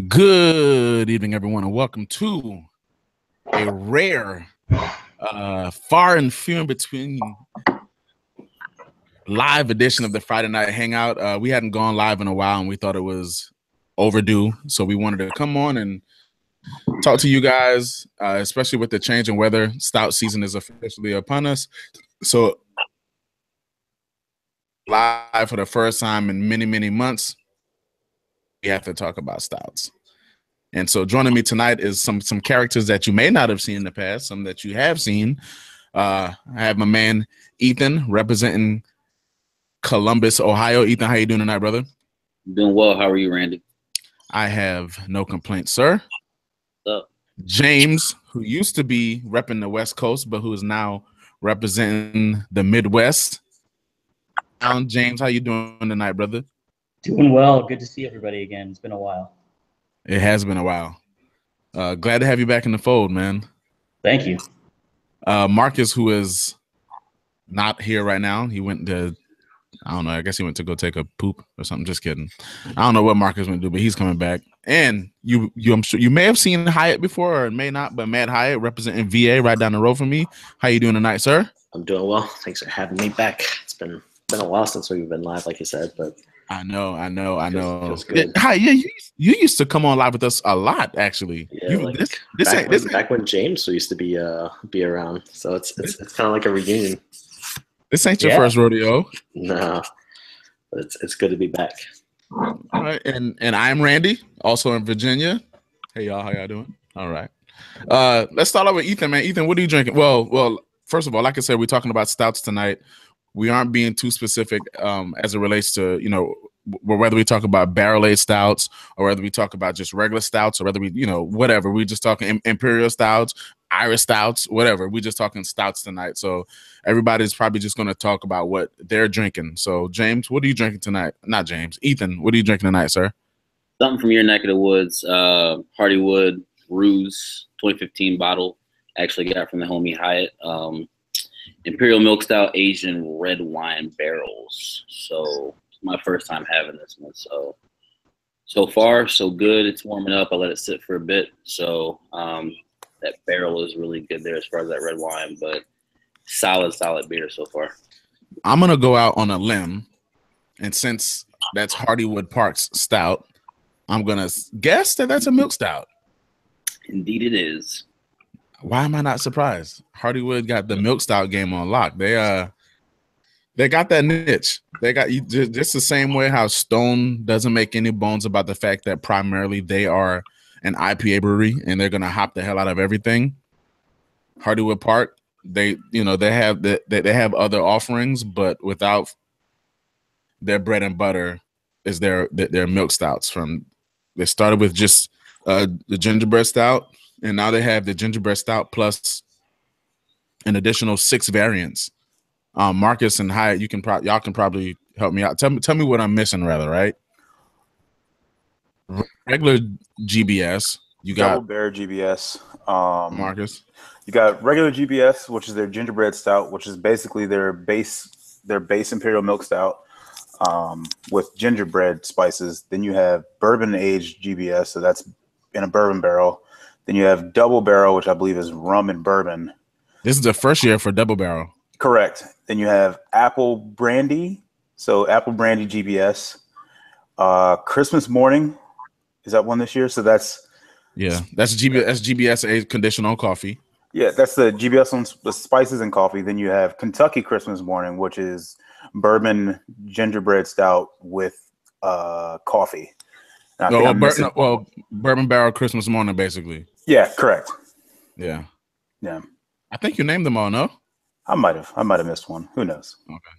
Good evening, everyone, and welcome to a rare, far and few in between live edition of the Friday Night Hangout. We hadn't gone live in a while, and we thought it was overdue, so we wanted to come on and talk to you guys, especially with the change in weather. Stout season is officially upon us, so live for the first time in many, many months, we have to talk about stouts. And so joining me tonight is some characters that you may not have seen in the past, some that you have seen. I have my man Ethan representing Columbus, Ohio. Ethan, how you doing tonight, brother? Doing well. How are you, Randy? I have no complaints, sir. What's up? James, who used to be repping the West Coast, but who is now representing the Midwest. James, how you doing tonight, brother? Doing well. Good to see everybody again. It's been a while. It has been a while. Glad to have you back in the fold, man. Thank you. Marcus, who is not here right now, he went to, I don't know, I guess he went to go take a poop or something. Just kidding. I don't know what Marcus went to do, but he's coming back. And I'm sure you may have seen Hyatt before or may not, but Matt Hyatt representing VA right down the road from me. How you doing tonight, sir? I'm doing well. Thanks for having me back. It's been a while since we've been live, like you said, but I know. Feels good. Hi, yeah, you used to come on live with us a lot, actually. Yeah, back when James used to be around, so it's kind of like a reunion. This ain't your first rodeo. No, but it's good to be back. All right, and I'm Randy, also in Virginia. Hey y'all, how y'all doing? All right, let's start off with Ethan, man. Ethan, what are you drinking? Well, first of all, like I said, we're talking about stouts tonight. We aren't being too specific as it relates to, whether we talk about barrel-aged stouts or whether we talk about just regular stouts or whether we, whatever. We're just talking imperial stouts, Irish stouts, whatever. We're just talking stouts tonight. So everybody's probably just going to talk about what they're drinking. So, James, what are you drinking tonight? Not James. Ethan, what are you drinking tonight, sir? Something from your neck of the woods. Hardywood Ruse 2015 bottle. Actually got from the homie Hyatt. Imperial Milk Stout Asian red wine barrels. So it's my first time having this one. So far, so good. It's warming up. I let it sit for a bit. So that barrel is really good there as far as that red wine, but solid beer so far. I'm going to go out on a limb. And since that's Hardywood Park's stout, I'm going to guess that that's a milk stout. Indeed it is. Why am I not surprised? Hardywood got the milk stout game on lock. They got that niche. They got just the same way how Stone doesn't make any bones about the fact that primarily they are an IPA brewery and they're gonna hop the hell out of everything. Hardywood Park, they have other offerings, but without their bread and butter is their milk stouts. They started with just the gingerbread stout. And now they have the gingerbread stout plus an additional 6 variants. Marcus and Hyatt, y'all can probably help me out. Tell me what I'm missing, rather, right? Regular GBS, you got Double Bear GBS. Marcus, you got regular GBS, which is their gingerbread stout, which is basically their base imperial milk stout with gingerbread spices. Then you have bourbon aged GBS, so that's in a bourbon barrel. Then you have Double Barrel, which I believe is rum and bourbon. This is the first year for Double Barrel. Correct. Then you have Apple Brandy. So Apple Brandy GBS. Christmas Morning. Is that one this year? So that's GBS conditioned on coffee. Yeah, that's the GBS on the spices and coffee. Then you have Kentucky Christmas Morning, which is bourbon gingerbread stout with coffee. Bourbon Barrel Christmas Morning, basically. Yeah, correct. Yeah. I think you named them all, no? I might have missed one. Who knows? Okay.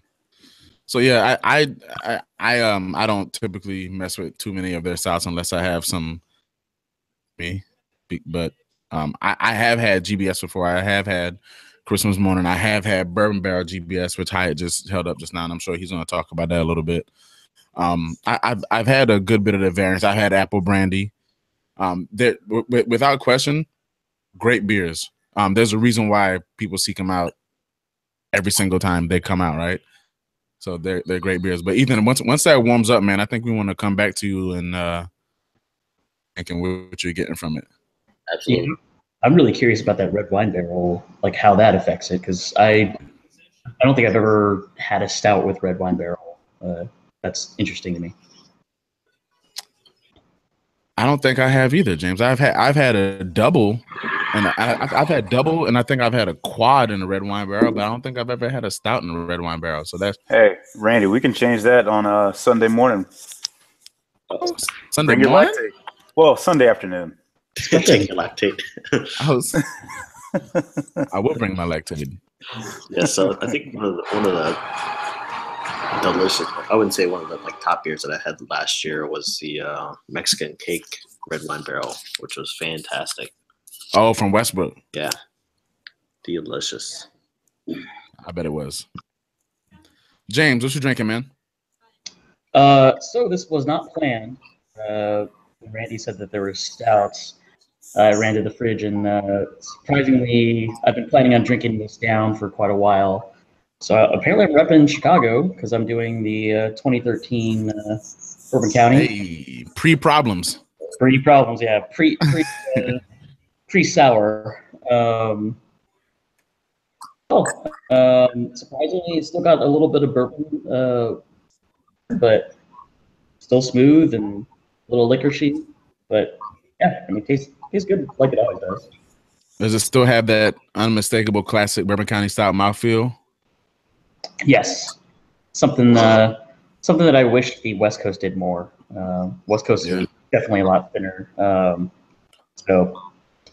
So yeah, I don't typically mess with too many of their stouts unless I have some. But I have had GBS before. I have had Christmas Morning. I have had Bourbon Barrel GBS, which Hyatt just held up just now, and I'm sure he's going to talk about that a little bit. I've had a good bit of the variants. I had Apple Brandy. Without question, great beers. There's a reason why people seek them out every single time they come out, right? So they're great beers. But Ethan, once that warms up, man, I think we want to come back to you and and what you're getting from it. Absolutely. Yeah. I'm really curious about that red wine barrel, like how that affects it, because I don't think I've ever had a stout with red wine barrel. That's interesting to me. I don't think I have either, James. I've had a double, and I've had double, and I think I've had a quad in a red wine barrel, but I don't think I've ever had a stout in a red wine barrel. So that's Hey, Randy, we can change that on Sunday morning. Sunday Bring your morning. lactate. Well, Sunday afternoon. Take your lactate. I will bring my lactate. Yeah, so I think one of the delicious, I wouldn't say one of the like top beers that I had last year was the Mexican Cake red wine barrel, which was fantastic. Oh, from Westbrook. Yeah, delicious. I bet it was. James, what you drinking, man? So this was not planned. Randy said that there were stouts. I ran to the fridge, and surprisingly, I've been planning on drinking this down for quite a while. So apparently I'm repping Chicago because I'm doing the 2013 Bourbon County. Hey, pre-problems. Pre-problems, yeah. Pre-sour. Surprisingly, it's still got a little bit of bourbon, but still smooth and a little licorous. But yeah, I mean, tastes good like it always does. Does it still have that unmistakable classic Bourbon County style mouthfeel? Yes, something that I wish the West Coast did more. West Coast is definitely a lot thinner. So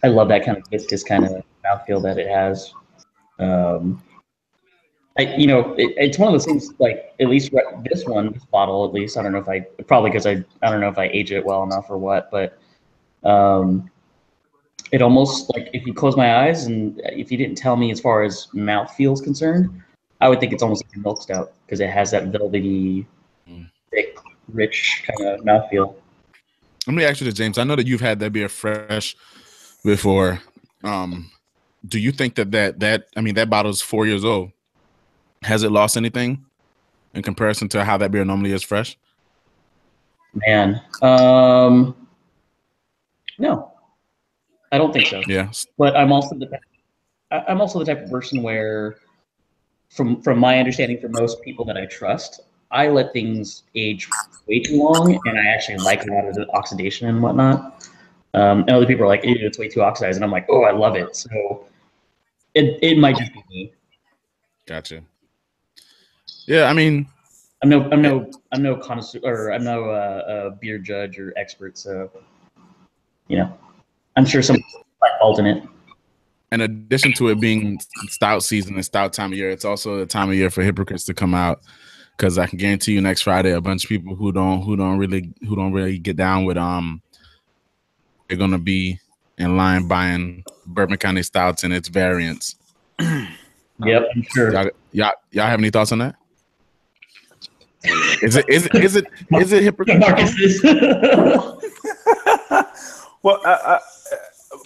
I love that kind of viscous kind of mouthfeel that it has. It's one of those things, like, at least this bottle, at least, I don't know if I don't know if I age it well enough or what, but it almost, like, if you close my eyes and if you didn't tell me as far as mouthfeel is concerned, I would think it's almost like a milk stout because it has that velvety, thick, rich kind of mouthfeel. Let me ask you this, James. I know that you've had that beer fresh before. Do you think that bottle's 4 years old? Has it lost anything in comparison to how that beer normally is fresh? Man, no, I don't think so. Yeah, but I'm also the type of person where, from my understanding, for most people that I trust, I let things age way too long, and I actually like a lot of the oxidation and whatnot. And other people are like, "Ew, it's way too oxidized," and I'm like, "Oh, I love it." So it might just be me. Gotcha. Yeah, I mean, I'm no connoisseur, or I'm no beer judge or expert, so I'm sure some might fault in it. In addition to it being stout season and stout time of year, it's also the time of year for hypocrites to come out, because I can guarantee you next Friday a bunch of people who don't really get down with they're gonna be in line buying Bourbon County stouts and its variants. Yep, I'm sure. Y'all have any thoughts on that? Is it hypocritical? Well,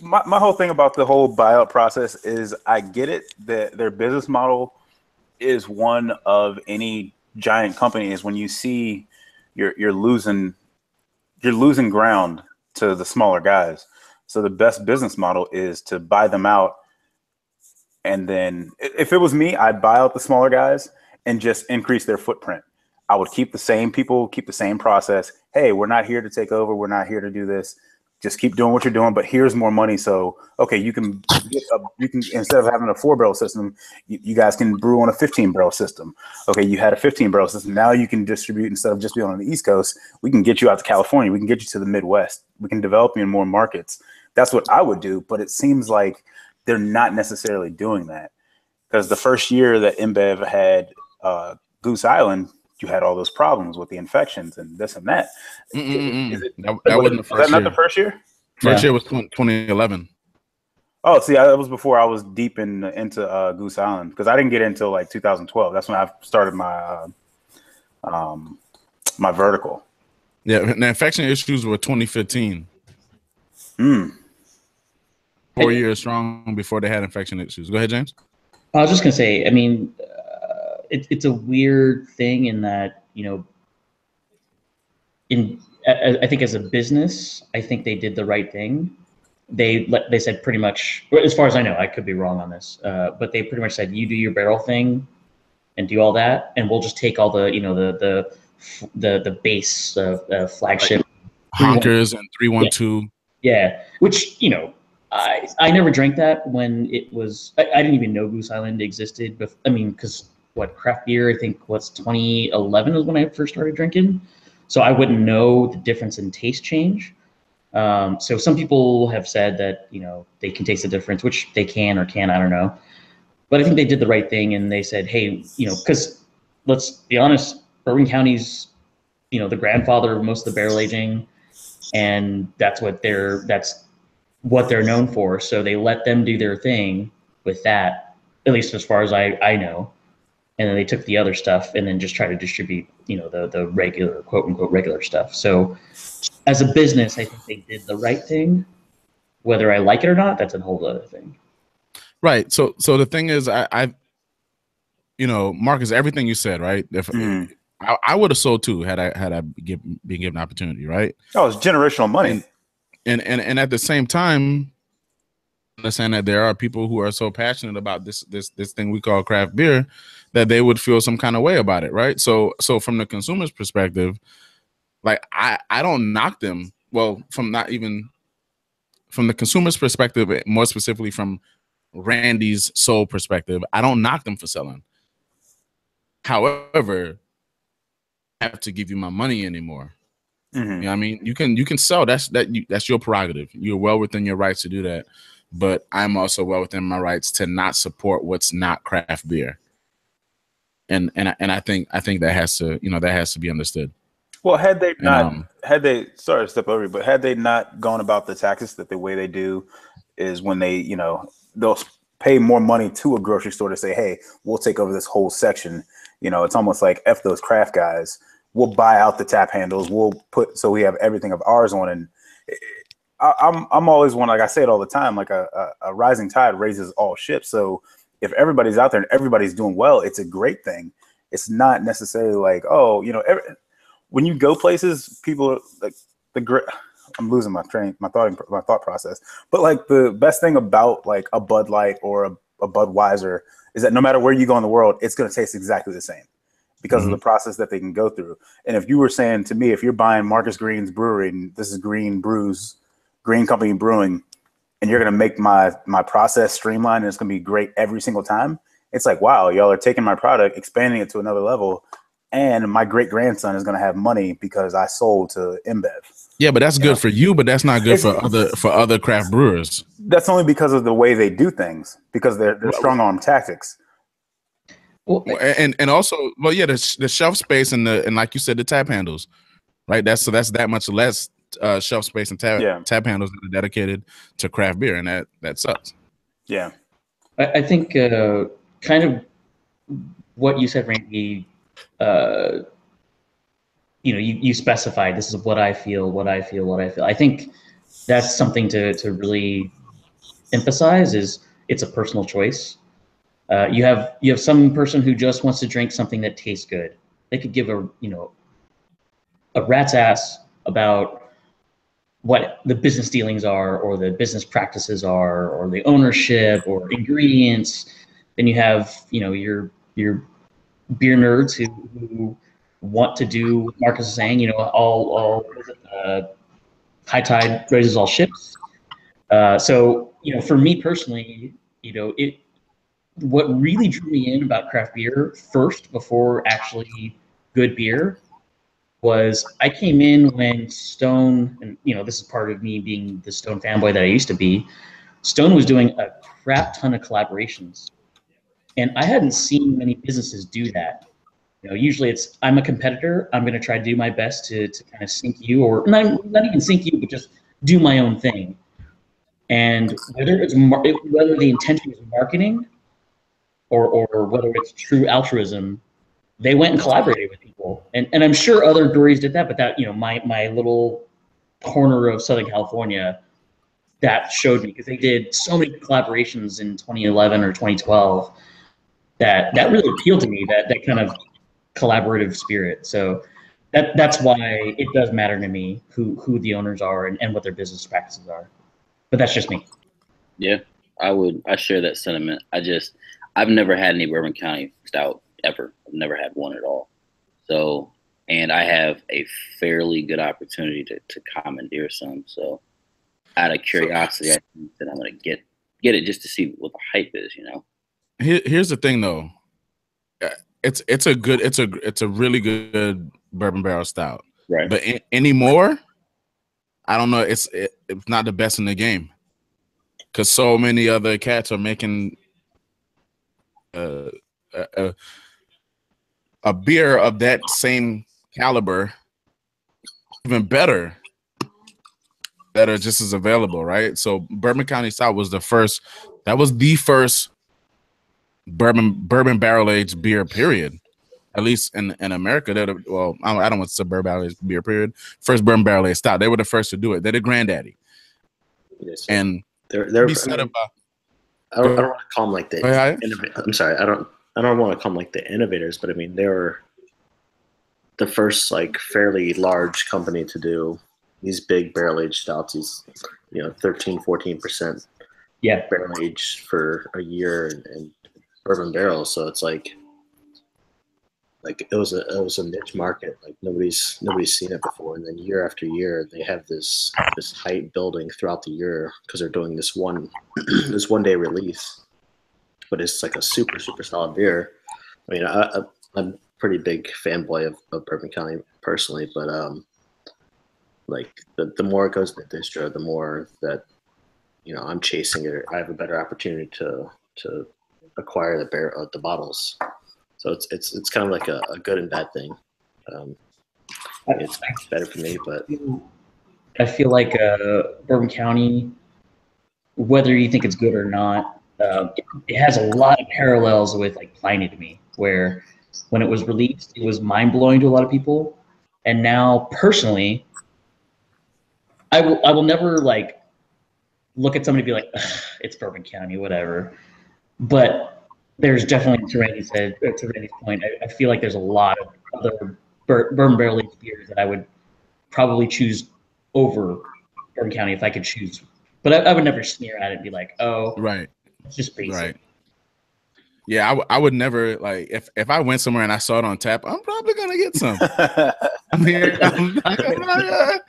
my whole thing about the whole buyout process is I get it that their business model is one of any giant company. Is when you see you're losing ground to the smaller guys. So the best business model is to buy them out, and then if it was me, I'd buy out the smaller guys and just increase their footprint. I would keep the same people, keep the same process. Hey, we're not here to take over. We're not here to do this. Just keep doing what you're doing, but here's more money. So, okay, you can instead of having a 4-barrel system, you guys can brew on a 15-barrel system. Okay, you had a 15-barrel system. Now you can distribute instead of just being on the East Coast. We can get you out to California. We can get you to the Midwest. We can develop you in more markets. That's what I would do, but it seems like they're not necessarily doing that, because the first year that InBev had Goose Island, you had all those problems with the infections and this and that. That wasn't the first year. Was that not the first year? First year was 2011. Oh, see, that was before I was deep into Goose Island, because I didn't get into like 2012. That's when I started my my vertical. Yeah, the infection issues were 2015. 4 years strong before they had infection issues. Go ahead, James. I was just gonna say, I mean, it's a weird thing in that, in I think as a business, I think they did the right thing. They said pretty much, as far as I know, I could be wrong on this, but they pretty much said, you do your barrel thing and do all that, and we'll just take all the, you know, the base flagship Honkers and 312. Yeah, which, you know, I never drank that when it was. I didn't even know Goose Island existed. But I mean, because what, craft beer? I think 2011 was when I first started drinking, so I wouldn't know the difference in taste change. So some people have said that, you know, they can taste the difference, which they can or can, I don't know. But I think they did the right thing, and they said, hey, you know, because let's be honest, Bourbon County's, you know, the grandfather of most of the barrel aging, and that's what they're known for. So they let them do their thing with that, at least as far as I know. And then they took the other stuff and then just try to distribute, you know, the regular, quote unquote, regular stuff. So as a business, I think they did the right thing. Whether I like it or not, that's a whole other thing. Right. So the thing is, I you know, Marcus, everything you said, right? If I would have sold too had I been given opportunity, right? Oh, it's generational money. And at the same time, understand that there are people who are so passionate about this thing we call craft beer that they would feel some kind of way about it, right? So from the consumer's perspective, like I don't knock them. Well, from the consumer's perspective, more specifically from Randy's soul perspective, I don't knock them for selling. However, I have to give you my money anymore. You know what I mean? You can sell. That's your prerogative. You're well within your rights to do that. But I'm also well within my rights to not support what's not craft beer. And I think that has to be understood. Well, had they sorry to step over, but had they not gone about the tactics that the way they do is when they, you know, they'll pay more money to a grocery store to say, hey, we'll take over this whole section. You know, it's almost like F those craft guys. We'll buy out the tap handles. We'll put, so we have everything of ours on. And I'm always one, like I say it all the time, like a rising tide raises all ships. So if everybody's out there and everybody's doing well, it's a great thing. It's not necessarily like, oh, you know, when you go places, people are like I'm losing my thought process. But like the best thing about like a Bud Light or a Budweiser is that no matter where you go in the world, it's going to taste exactly the same because of the process that they can go through. And if you were saying to me, if you're buying Marcus Green's brewery and this is Green Company Brewing, and you're going to make my process streamlined and it's going to be great every single time, it's like, wow, y'all are taking my product, expanding it to another level, and my great grandson is going to have money because I sold to InBev. Yeah, but that's good for you, but that's not good for other craft brewers. That's only because of the way they do things, because they're strong arm tactics. Well, and also, well, yeah, the shelf space and like you said, the tap handles, right? That's that much less shelf space and tap handles that are dedicated to craft beer, and that sucks. Yeah, I think kind of what you said, Randy. You know, you specified this is what I feel. I think that's something to really emphasize. Is it's a personal choice. You have some person who just wants to drink something that tastes good. They could give a rat's ass about what the business dealings are, or the business practices are, or the ownership, or ingredients. Then you have, you know, your beer nerds who want to do what Marcus is saying, you know, all high tide raises all ships. So, you know, for me personally, you know, what really drew me in about craft beer first, before actually good beer, was I came in when Stone, and you know, this is part of me being the Stone fanboy that I used to be. Stone was doing a crap ton of collaborations, and I hadn't seen many businesses do that. You know, usually it's, I'm a competitor. I'm going to try to do my best to kind of sync you, or not even sync you, but just do my own thing. And whether the intention is marketing or whether it's true altruism, they went and collaborated with people. And I'm sure other breweries did that, but that, you know, my little corner of Southern California, that showed me, because they did so many collaborations in 2011 or 2012 that really appealed to me, that kind of collaborative spirit. So that's why it does matter to me who the owners are and what their business practices are. But that's just me. Yeah, I share that sentiment. I've never had any Bourbon County stout ever. I've never had one at all. So, and I have a fairly good opportunity to commandeer some. So, out of curiosity, I think that I'm gonna get it just to see what the hype is. Here's the thing, though. It's a really good bourbon barrel stout. Right. But anymore, I don't know. It's not the best in the game because so many other cats are making a beer of that same caliber even better that are just as available, right? So Bourbon County Stout was the first. That was the first bourbon barrel aged beer, period. At least in America, well, I don't want to say bourbon barrel aged beer, period. First bourbon barrel aged stout. They were the first to do it. They're the granddaddy. Yes, and they're be said about. I don't want to call them like the. Yeah. I'm sorry. I don't want to call them like the innovators, but I mean they were the first like fairly large company to do these big barrel aged stouts. These 13-14% barrel aged for a year and bourbon barrels. So it's like it was a niche market. Like nobody's seen it before. And then year after year, they have this hype building throughout the year because they're doing this one day release. But it's like a super solid beer. I mean, I'm a pretty big fanboy of Bourbon County personally, but like the more it goes to the distro, the more that I'm chasing it. I have a better opportunity to acquire the bottles. So it's kind of like a good and bad thing. It's better for me, but I feel like Bourbon County, whether you think it's good or not, it has a lot of parallels with like Pliny to me, where when it was released, it was mind blowing to a lot of people, and now personally, I will never like look at somebody and be like, it's Bourbon County, whatever. But there's definitely, to Randy's point, I feel like there's a lot of other bourbon barrel aged beers that I would probably choose over Bourbon County if I could choose. But I would never sneer at it and be like, oh, right, it's just basic. Right. Yeah, I would never, like, if I went somewhere and I saw it on tap, I'm probably gonna get some. I mean, I'm not gonna lie.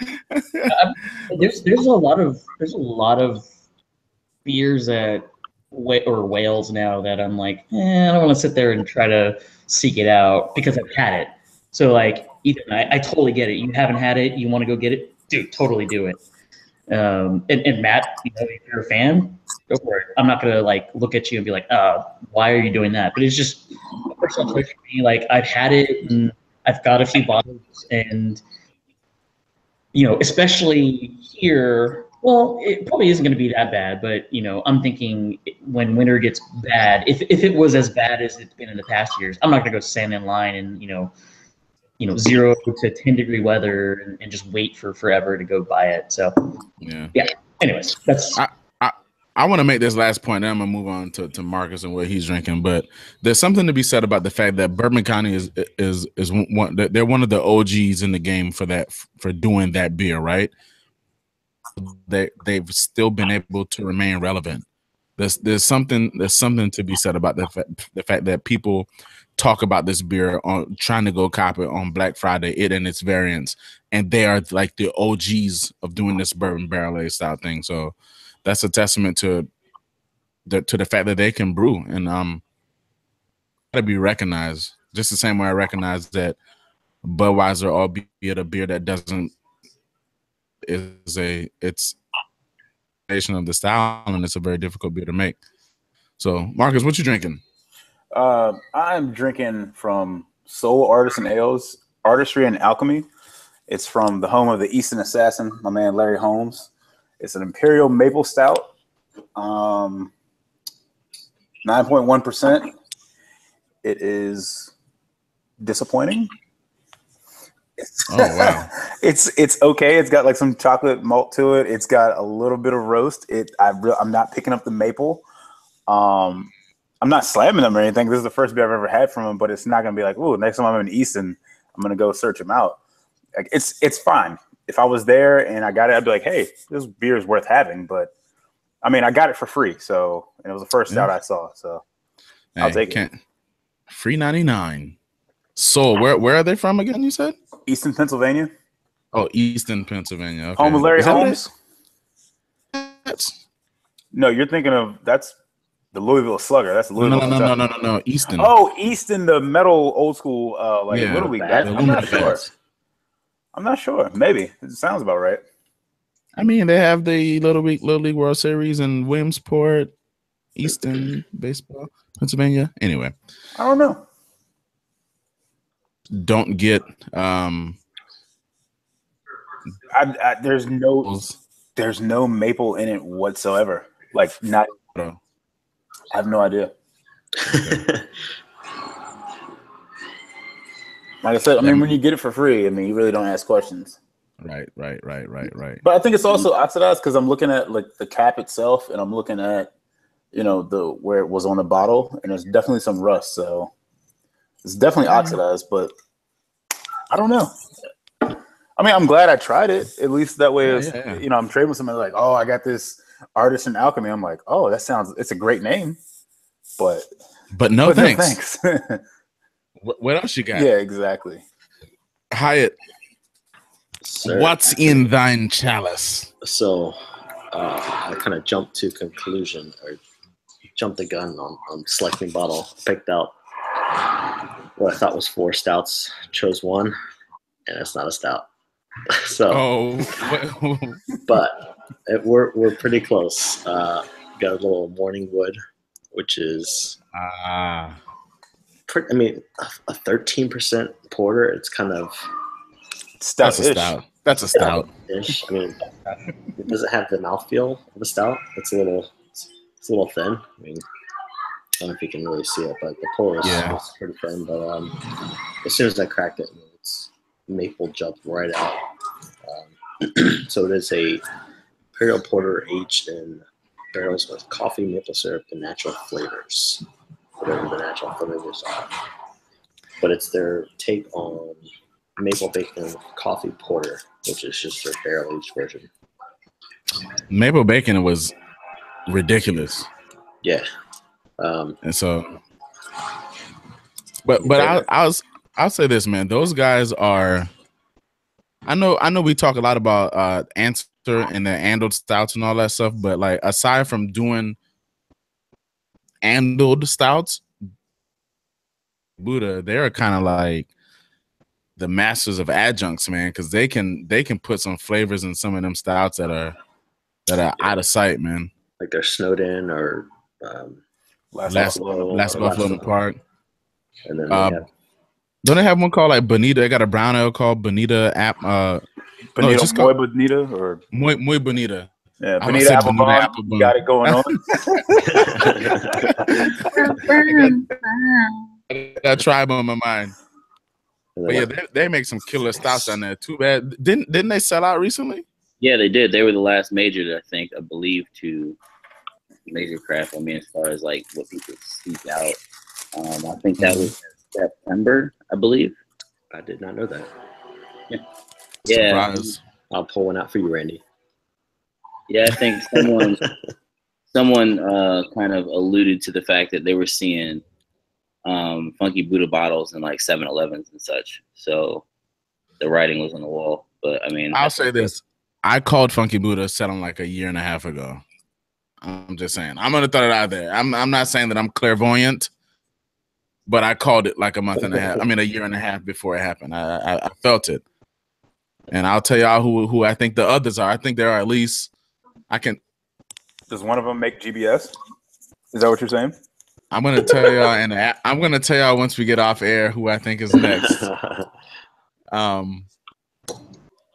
There's a lot of beers or whales now that I'm like, I don't want to sit there and try to seek it out because I've had it. So like, Ethan, I totally get it. You haven't had it, you want to go get it, dude, totally do it. And Matt, if you're a fan, go for it. I'm not gonna like look at you and be like, why are you doing that? But it's just a personal choice for me. Like I've had it and I've got a few bottles, and especially here. Well, it probably isn't going to be that bad, but I'm thinking when winter gets bad, if it was as bad as it's been in the past years, I'm not going to go stand in line and 0 to 10 degree weather and just wait for forever to go buy it. So yeah. Anyways, that's. I want to make this last point, and I'm gonna move on to Marcus and what he's drinking. But there's something to be said about the fact that Bourbon County is one. They're one of the OGs in the game for doing that beer, right? They've still been able to remain relevant. There's something to be said about the fact that people talk about this beer on trying to go cop it on Black Friday, it and its variants, and they are like the OGs of doing this bourbon barrel aged style thing. So that's a testament to the fact that they can brew and gotta be recognized just the same way I recognize that Budweiser, albeit a beer that doesn't, it's of the style, and it's a very difficult beer to make. So Marcus, what you drinking? I'm drinking from Soul Artisan Ales, Artistry and Alchemy. It's from the home of the Easton Assassin, my man Larry Holmes. It's an Imperial Maple Stout, 9.1%. It is disappointing. Oh wow! It's okay. It's got like some chocolate malt to it. It's got a little bit of roast. I'm not picking up the maple. I'm not slamming them or anything. This is the first beer I've ever had from them, but it's not gonna be like, ooh, next time I'm in Easton, I'm gonna go search them out. Like, it's fine. If I was there and I got it, I'd be like, hey, this beer is worth having. But I mean, I got it for free, so and it was the first stout I saw, so I'll take it. Free 99. So where are they from again? You said Easton, Pennsylvania. Oh, Easton, Pennsylvania. Okay. Home of Larry Holmes. No, you're thinking of that's the Louisville Slugger. That's Louisville. No. Easton. Oh, Easton, the metal old school, Little League. I'm not sure. I'm not sure. Maybe it sounds about right. I mean, they have the Little League World Series in Williamsport, Easton baseball, Pennsylvania. Anyway, I don't know. Don't get there's no maple in it whatsoever. Like not. I have no idea. Like I said, I mean, when you get it for free, I mean, you really don't ask questions. Right. But I think it's also oxidized because I'm looking at like the cap itself, and I'm looking at, the where it was on the bottle, and there's definitely some rust. So it's definitely oxidized, but I don't know. I mean, I'm glad I tried it. At least that way, I'm trading with somebody like, oh, I got this Artisan Alchemy. I'm like, oh, it's a great name, but no thanks. What else you got? Yeah, exactly. Hyatt, Sir, what's in thine chalice? So I kind of jumped to conclusion or jumped the gun on selecting bottle. Picked out what I thought was 4 stouts, chose one, and it's not a stout. So, but we're pretty close. Got a little morning wood, which is a 13% porter. It's kind of stout. That's a stout. Ish. I mean, it doesn't have the mouthfeel of a stout. It's a little thin. I mean, I don't know if you can really see it, but the pour is pretty thin. But as soon as I cracked it, it's maple jumped right out. So it is a imperial porter aged in barrels with coffee, maple syrup, and natural flavors, whatever the natural flavors are. But it's their take on maple bacon coffee porter, which is just their barrel aged version. Maple bacon was ridiculous. Yeah. And so, but I'll say this, man. Those guys are. I know we talk a lot about Answer and the andled stouts and all that stuff, but like aside from doing andled stouts, Buddha, they're kind of like the masters of adjuncts, man, because they can put some flavors in some of them stouts that are out of sight, man. Like they're snowed in or Last Buffalo in the Park. And then don't they have one called like Bonita? They got a brown ale called Bonita app. Bonita, Muy Bonita or Muy Bonita. Yeah, Bonita Applebum. You got it going on. I got tribe on my mind. But yeah, they make some killer stouts down there. Too bad. Didn't they sell out recently? Yeah, they did. They were the last major, I believe, to major craft. I mean, as far as like what people seek out. I think that was September, I believe. I did not know that. Yeah. Surprise. I'll pull one out for you, Randy. Yeah, I think someone kind of alluded to the fact that they were seeing Funky Buddha bottles in like 7-Elevens and such. So the writing was on the wall. But I mean, I'll say this. I called Funky Buddha selling like a year and a half ago. I'm just saying. I'm gonna throw it out there. I'm not saying that I'm clairvoyant, but I called it like a year and a half before it happened. I felt it. And I'll tell y'all who I think the others are. I think there are at least Does one of them make GBS? Is that what you're saying? I'm gonna tell y'all, and I'm gonna tell y'all once we get off air who I think is next.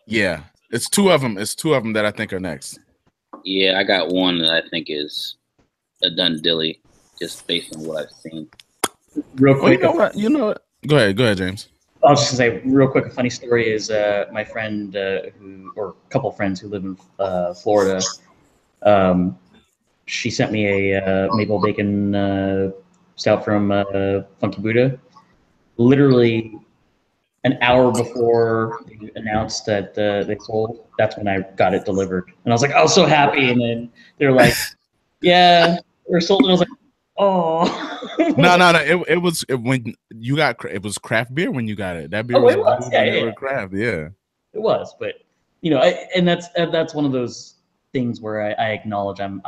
Yeah, it's two of them. It's two of them that I think are next. Yeah, I got one that I think is a done dilly, just based on what I've seen. Real quick, you know what? Go ahead, James. I was just gonna say, real quick, a funny story is my friend or a couple friends who live in Florida. She sent me a maple bacon stout from Funky Buddha. Literally an hour before they announced that they sold. That's when I got it delivered, and I was like, I was so happy. And then they're like, "Yeah, we're sold." And I was like, "Oh." No. When you got it was craft beer when you got it. That beer Oh, it was. brewed Yeah, when it yeah. was craft. Yeah. It was, but you know, and that's one of those things where I acknowledge I'm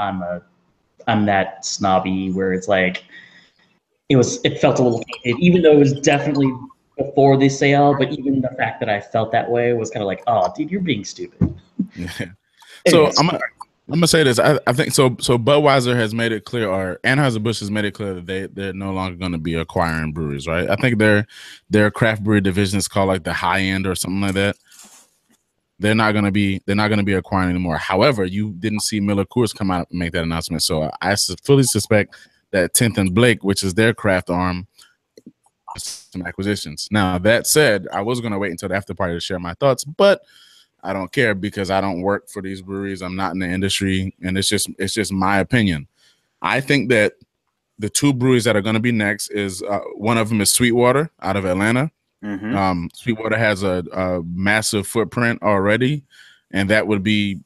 that snobby where it's like it felt a little tainted, even though it was definitely before the sale. But even the fact that I felt that way was kind of like, oh, dude, you're being stupid. Yeah. Anyways, So I'm gonna say this. I think so. So Budweiser has made it clear, or Anheuser-Busch has made it clear that they're no longer going to be acquiring breweries, right? I think their craft brewery division is called like the High End or something like that. They're not gonna be acquiring anymore. However, you didn't see Miller Coors come out and make that announcement, so I fully suspect that 10th and Blake, which is their craft arm, some acquisitions. Now that said, I was gonna wait until the after party to share my thoughts, but I don't care because I don't work for these breweries. I'm not in the industry, and it's just my opinion. I think that the two breweries that are going to be next is one of them is Sweetwater out of Atlanta. Mm-hmm. Sweetwater has a massive footprint already, and that would be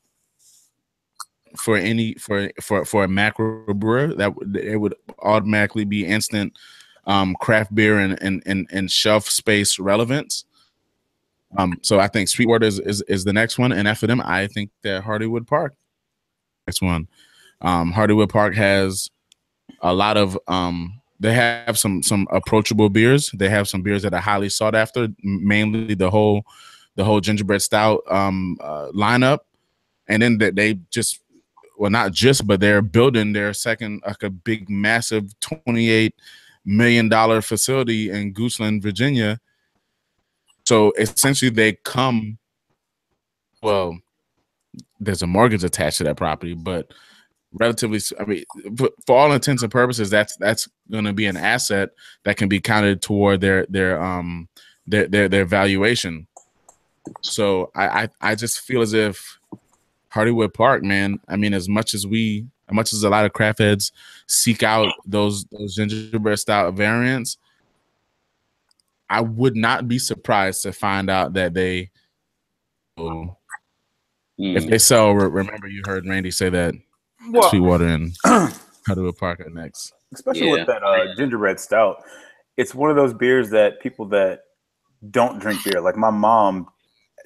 for a macro brewer it would automatically be instant craft beer and shelf space relevance. So I think Sweetwater is the next one, and after them, I think that Hardywood Park next one. Hardywood Park has a lot of they have some approachable beers. They have some beers that are highly sought after, mainly the whole gingerbread stout lineup, and then they just not just, but they're building their second like a big massive $28 million facility in Gooseland, Virginia. So essentially, they come. Well, there's a mortgage attached to that property, but relatively, I mean, for all intents and purposes, that's going to be an asset that can be counted toward their valuation. So I just feel as if Hardywood Park, man. I mean, as much as a lot of craft heads seek out those gingerbread style variants, I would not be surprised to find out that they, if they sell. Remember, you heard Randy say that Sweetwater and Hardywood Park are next. Especially with that gingerbread stout, it's one of those beers that people that don't drink beer, like my mom,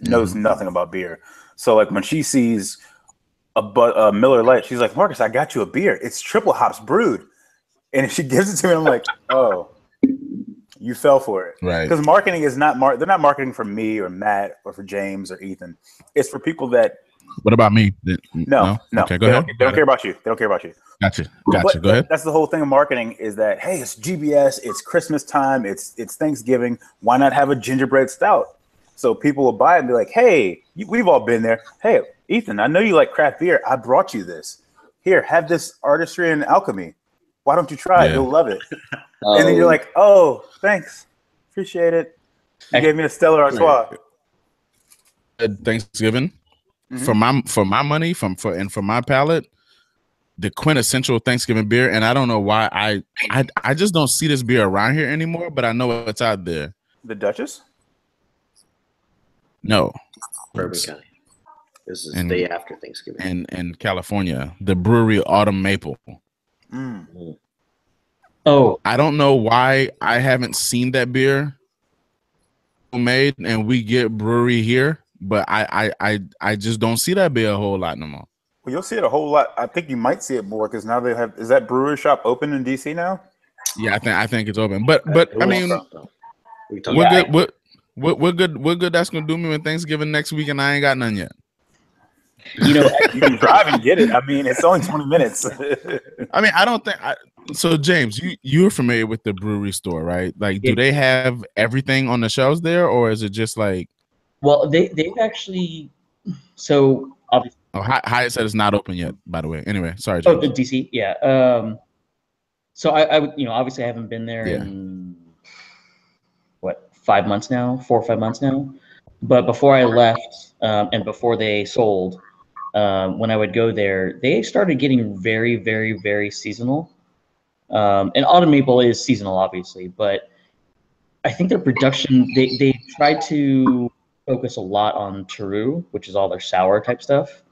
knows nothing about beer. So like when she sees a Miller Lite, she's like, "Marcus, I got you a beer. It's triple hops brewed," and if she gives it to me, I'm like, "Oh, you fell for it." Right. Because marketing is not they're not marketing for me or Matt or for James or Ethan. It's for people that. What about me? No. Okay, go ahead. They don't care about you. They don't care about you. Gotcha. But Go ahead. That's the whole thing of marketing is that, hey, it's GBS, it's Christmas time, it's Thanksgiving. Why not have a gingerbread stout? So people will buy it and be like, hey, we've all been there. Hey, Ethan, I know you like craft beer. I brought you this. Here, have this artistry and alchemy. Why don't you try it? You'll love it. And then you're like, oh, thanks. Appreciate it. You gave me a Stella Artois. Thanksgiving. For my money, for my palate, the quintessential Thanksgiving beer, and I don't know why I just don't see this beer around here anymore, but I know it's out there. The Duchess? No. Bourbon County. This is the day after Thanksgiving. In California, the brewery Autumn Maple. Oh, I don't know why I haven't seen that beer made, and we get brewery here, but I just don't see that beer a whole lot no more. Well, you'll see it a whole lot. I think you might see it more because now they have. Is that brewery shop open in DC now? Yeah, I think it's open. But I mean, we're good. What good that's gonna do me when Thanksgiving next week and I ain't got none yet. You know, you can drive and get it. I mean, it's only 20 minutes. I mean, I don't think. So, James, you're familiar with the brewery store, right? Like, do they have everything on the shelves there, or is it just like? Well, they've actually. So obviously. Oh, Hyatt said it's not open yet. By the way, anyway, sorry, James. Oh, the DC, yeah. So I obviously I haven't been there in what 5 months now, 4 or 5 months now. But before I left, and before they sold, when I would go there, they started getting very, very, very seasonal. And Autumn Maple is seasonal, obviously, but I think their production, they tried to focus a lot on Teru, which is all their sour type stuff.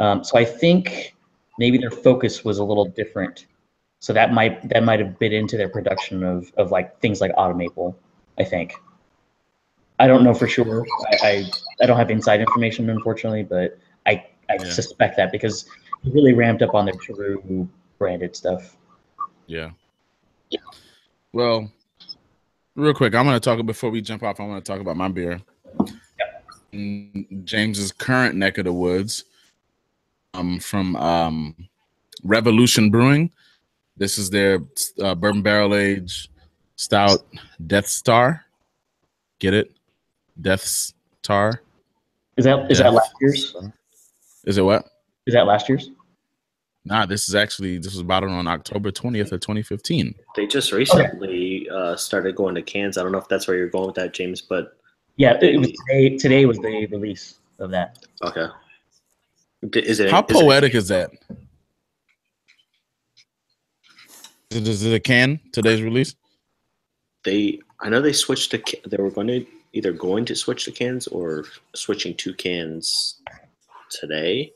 So I think maybe their focus was a little different. So that might have bit into their production of like things like auto maple, I think. I don't know for sure. I don't have inside information, unfortunately, but I suspect that because he really ramped up on their Teru branded stuff. Yeah. Well, real quick, I'm going to talk before we jump off. I want to talk about my beer. James's current neck of the woods, from Revolution Brewing. This is their bourbon barrel aged stout Death Star. Get it? Death Star. Is that last year's? Is it what? Is that last year's? Nah, this was bottled on October 20th of 2015. They just recently started going to cans. I don't know if that's where you're going with that, James, but yeah, it was today was the release of that. Okay. Is it how poetic is that? Is it a can today's release? I know they switched to. They were either going to switch to cans or switching to cans today,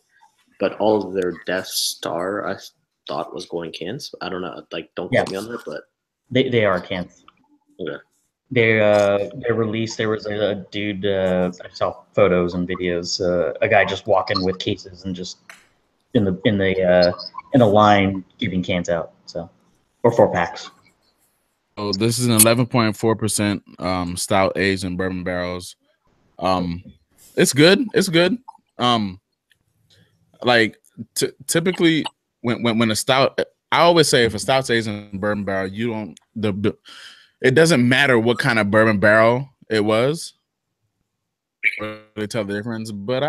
but all of their Death Star I thought was going cans. I don't know. Like, don't quote me on that, but they are cans. Okay. Their release. There was a dude. I saw photos and videos. A guy just walking with cases and just in a line giving cans out. So, or 4-packs. Oh, this is an 11.4% stout aged in bourbon barrels. It's good. It's good. Like typically when a stout, I always say if a stout's aged in bourbon barrel, it doesn't matter what kind of bourbon barrel it was. They tell the difference, but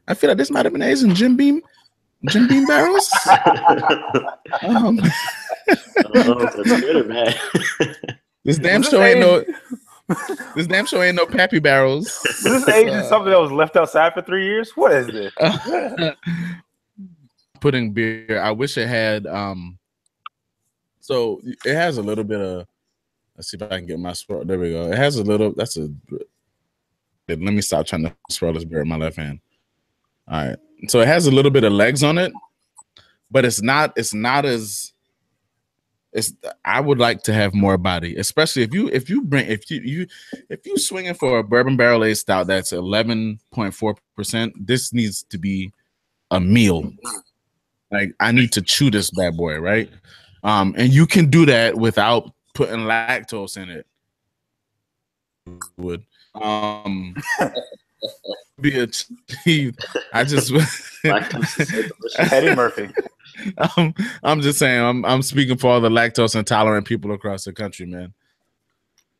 I feel like this might have been aged in Jim Beam barrels. I don't know if that's good or bad. This damn show ain't no Pappy barrels. Is this aging something that was left outside for 3 years? What is this? Putting beer. I wish it had. So it has a little bit of. Let's see if I can get my swirl. There we go. It has a little. Let me stop trying to swirl this beer in my left hand. All right. So it has a little bit of legs on it, but it's not as. I would like to have more body, especially if you swinging for a bourbon barrel aged stout that's 11.4%. This needs to be a meal. Like, I need to chew this bad boy, right? And you can do that without putting lactose in it. Would be achieved. I just Eddie Murphy. I'm just saying. I'm speaking for all the lactose intolerant people across the country, man.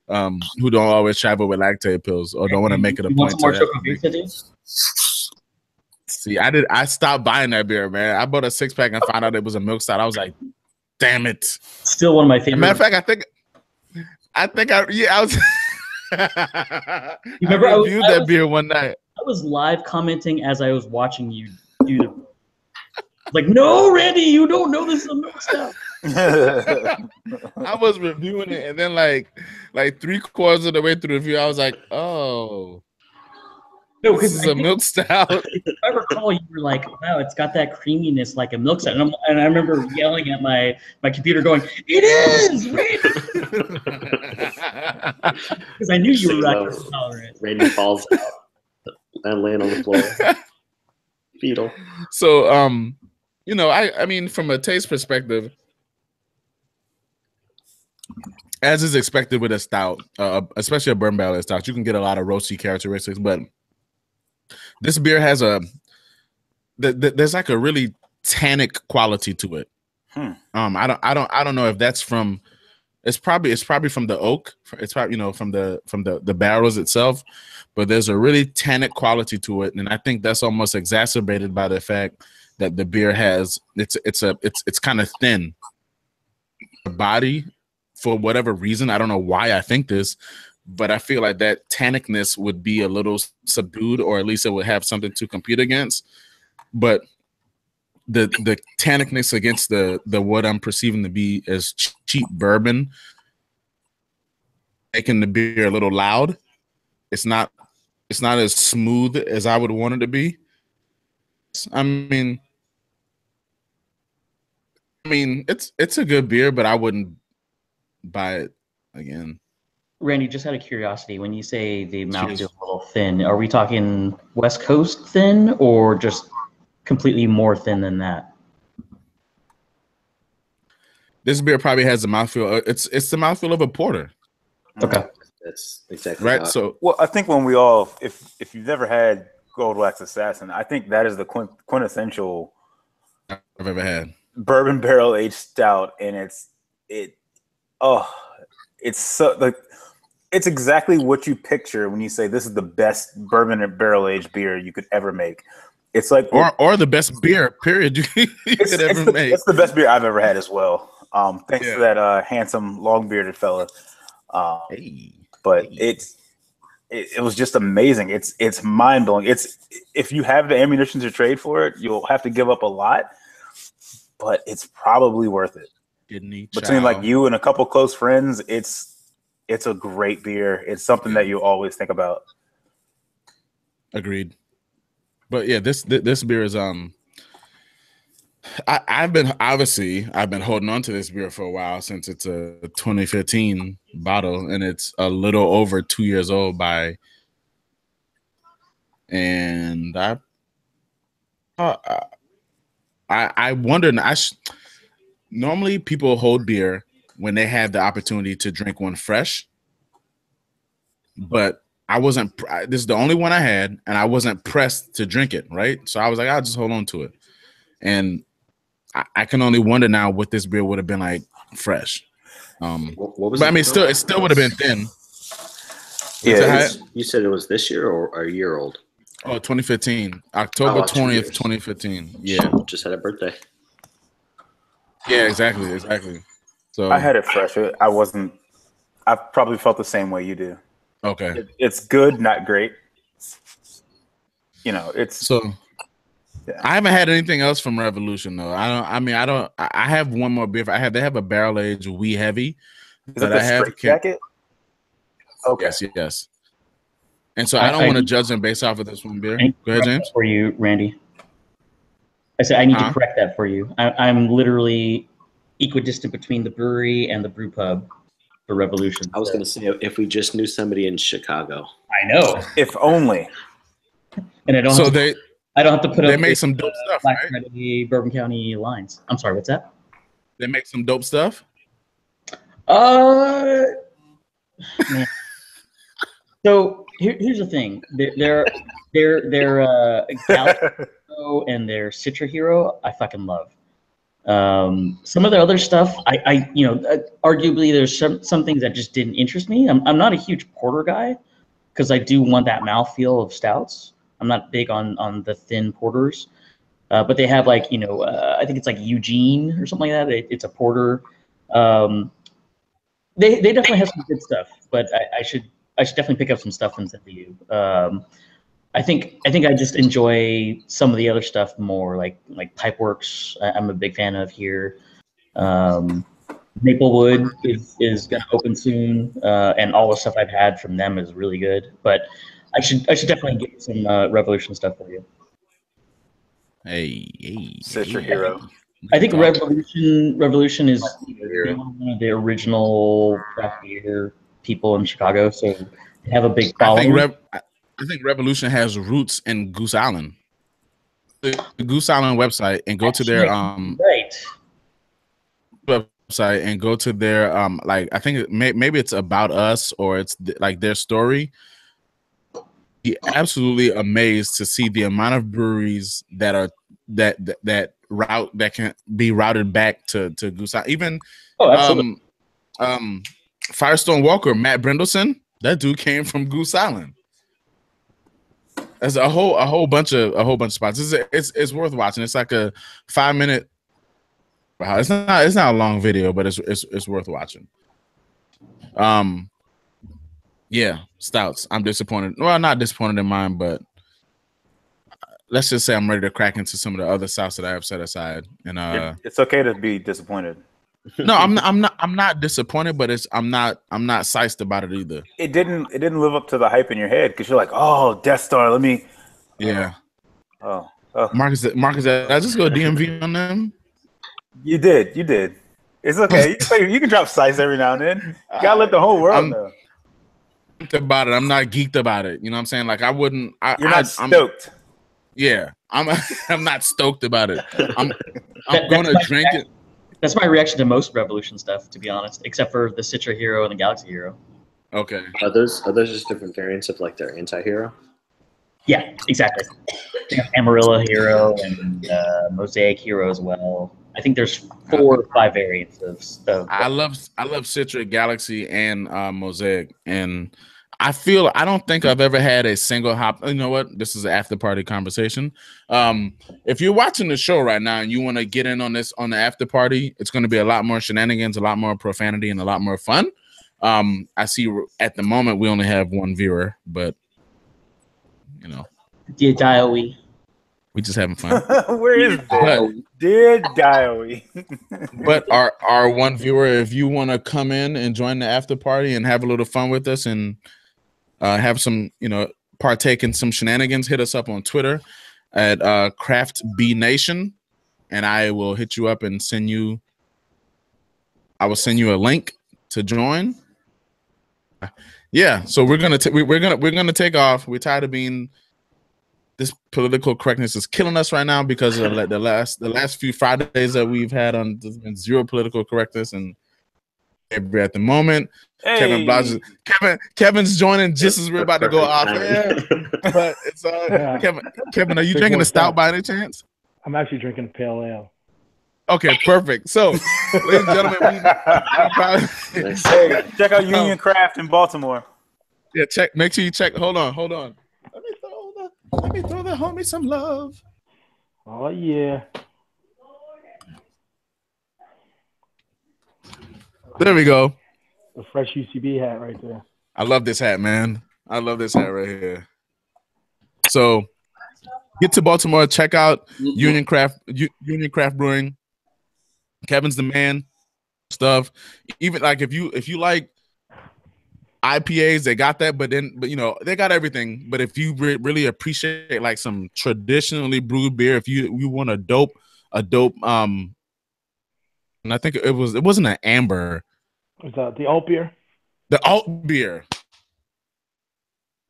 Who don't always travel with lactate pills or don't want to make it a point to. See, I stopped buying that beer, man. I bought a 6-pack and found out it was a milk stout. I was like, damn it. Still one of my favorite. Matter of fact, I was. You remember I reviewed that beer one night. I was live commenting as I was watching you do the. Like, no, Randy, you don't know this is a milk stout. I was reviewing it, and then like 3/4 of the way through the review, I was like, "Oh, no, this is a milk stout." If I recall, you were like, "Wow, it's got that creaminess like a milk stout," and I remember yelling at my computer, going, "It is, Randy!" Because I knew you were lactose intolerant. Randy falls out and land on the floor. Fetal. So, I mean, from a taste perspective, as is expected with a stout, especially a bourbon barrel stout, you can get a lot of roasty characteristics. But this beer has there's like a really tannic quality to it. I don't know if that's from. It's probably from the oak. It's probably from the barrels itself, but there's a really tannic quality to it, and I think that's almost exacerbated by the fact that the beer has it's kind of thin. The body, for whatever reason, I don't know why I think this, but I feel like that tannicness would be a little subdued, or at least it would have something to compete against. But the tannicness against the what I'm perceiving to be as cheap bourbon, making the beer a little loud. It's not as smooth as I would want it to be. I mean, it's a good beer, but I wouldn't buy it again. Randy, just out of curiosity, when you say the mouth Cheers. feels a little thin, are we talking West Coast thin or just completely more thin than that? This beer probably has the mouthfeel. It's the mouthfeel of a porter. Okay. That's exactly Right. how So Well, I think when we all, if you've never had Gold Wax Assassin, I think that is the quintessential I've ever had. bourbon barrel aged stout, and it's so like it's exactly what you picture when you say this is the best bourbon and barrel aged beer you could ever make. It's like or the best beer, period, you could ever make. It's the best beer I've ever had as well. Thanks Yeah. to that handsome long bearded fella. But it was just amazing. It's mind blowing. If you have the ammunition to trade for it, you'll have to give up a lot, but it's probably worth it. Between like you and a couple close friends, it's a great beer. It's something that you always think about. Agreed. But yeah, this beer is I've been holding on to this beer for a while, since it's a 2015 bottle, and it's a little over 2 years old and I wonder. Normally people hold beer when they have the opportunity to drink one fresh, but I wasn't. This is the only one I had, and I wasn't pressed to drink it. Right, so I was like, I'll just hold on to it, and I can only wonder now what this beer would have been like fresh. What was but I mean, it still would have been thin. Yeah, you said it was this year or a year old? Oh, 2015, October 20th, 2015. Yeah, Just had a birthday. Yeah, exactly. So I had it fresh. I probably felt the same way you do. Okay. It's good, not great. It's so. Yeah. I haven't had anything else from Revolution though. I have one more beer. They have a barrel aged wee heavy. Is that the straight jacket? Okay. Yes. And so I don't want to judge them based off of this one beer. Go ahead, James. For you, Randy. I said I need to correct that for you. I'm literally equidistant between the brewery and the brew pub for Revolution. I was going to say, if we just knew somebody in Chicago. I know. If only. And I don't. So I don't have to put up. They make some dope stuff, Black right? Friday, Bourbon County lines. I'm sorry. What's that? They make some dope stuff. Man. So here's the thing. Their Gallo and their Citra Hero, I fucking love. Some of their other stuff, arguably there's some things that just didn't interest me. I'm not a huge porter guy because I do want that mouthfeel of stouts. I'm not big on the thin porters, but they have I think it's like Eugene or something like that. It's a porter. They definitely have some good stuff, but I should definitely pick up some stuff and send to you. I think I just enjoy some of the other stuff more, like Pipeworks. I'm a big fan of here. Maplewood is going to open soon, and all the stuff I've had from them is really good. But I should definitely get some Revolution stuff for you. Hey, Citra Hero. I think Revolution is one of the original craft beer people in Chicago, so they have a big following. I think Revolution has roots in Goose Island. The Goose Island website and go to their website and go to their I think maybe it's About Us or it's like their story. Be absolutely amazed to see the amount of breweries that are that can be routed back to Goose Island. Even Firestone Walker, Matt Brendelson, that dude came from Goose Island. There's a whole bunch of spots. It's worth watching. It's like a 5-minute. It's not a long video, but it's worth watching. Yeah, stouts. I'm disappointed. Well, not disappointed in mine, but let's just say I'm ready to crack into some of the other stouts that I have set aside. And it's okay to be disappointed. No, I'm not disappointed, but I'm not psyched about it either. It didn't live up to the hype in your head because you're like, oh, Death Star, let me. Yeah. Oh. Marcus, did I just go DMV on them? You did. It's okay. You can drop size every now and then. You gotta let the whole world know. About it, I'm not geeked about it. You know what I'm saying? Like I wouldn't. You're not stoked. I'm not stoked about it. I'm gonna drink it. That's my reaction to most Revolution stuff, to be honest, except for the Citra Hero and the Galaxy Hero. Okay. Are those just different variants of like their anti-hero? Yeah, exactly. Amarilla Hero and Mosaic Hero as well. I think there's 4 or 5 variants of stuff. I love Citra, Galaxy, and Mosaic, and I don't think I've ever had a single hop. You know what? This is an after party conversation. If you're watching the show right now and you want to get in on this on the after party, it's going to be a lot more shenanigans, a lot more profanity, and a lot more fun. I see at the moment we only have 1 viewer, but you know, Dear Dioe. we just having fun. Where is that? Dear Dioe. But our 1 viewer, if you want to come in and join the after party and have a little fun with us and have some, partake in some shenanigans, hit us up on Twitter at CraftBNation, and I will hit you up and I will send you a link to join. Yeah, so we're gonna take off. We're tired of being. This political correctness is killing us right now because of the last few Fridays that we've had on there's been 0 political correctness, and at the moment, Hey. Kevin's joining just as we're about to go off air. But it's Kevin, are you drinking a stout by any chance? I'm actually drinking pale ale. Okay, perfect. So, ladies and gentlemen, Hey, check out Union Craft in Baltimore. Yeah, check. Make sure you check. Hold on. Let me throw the homie some love. Oh yeah. There we go. The fresh UCB hat right there. I love this hat, man. I love this hat right here. So, get to Baltimore. Check out Union Craft Brewing. Kevin's the man. Stuff. Even like if you like IPAs, they got that, but they got everything. But if you really appreciate like some traditionally brewed beer, if you want a dope, and I think it wasn't an amber. Was that the alt beer? The alt beer,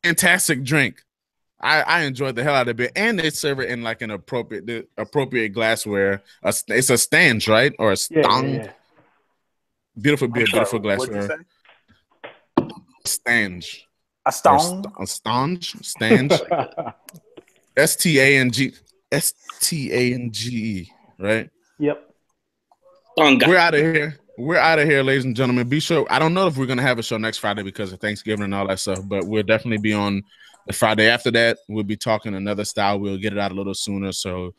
fantastic drink. I enjoyed the hell out of it, and they serve it in like an appropriate glassware. It's a stange, right, or a stang. Yeah. Beautiful beer, beautiful glassware. Stange. A stone. Stange. STANG, right? Yep. We're out of here. We're out of here, ladies and gentlemen. Be sure. I don't know if we're gonna have a show next Friday because of Thanksgiving and all that stuff, but we'll definitely be on the Friday after that. We'll be talking another style. We'll get it out a little sooner, so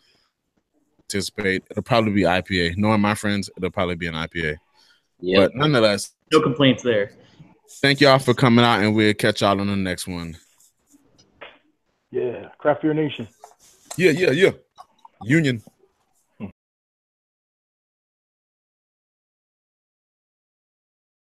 anticipate. It'll probably be IPA. Knowing my friends, it'll probably be an IPA. Yeah, but nonetheless, no complaints there. Thank y'all for coming out, and we'll catch y'all on the next one. Yeah, Craft Beer Nation. Yeah. Union.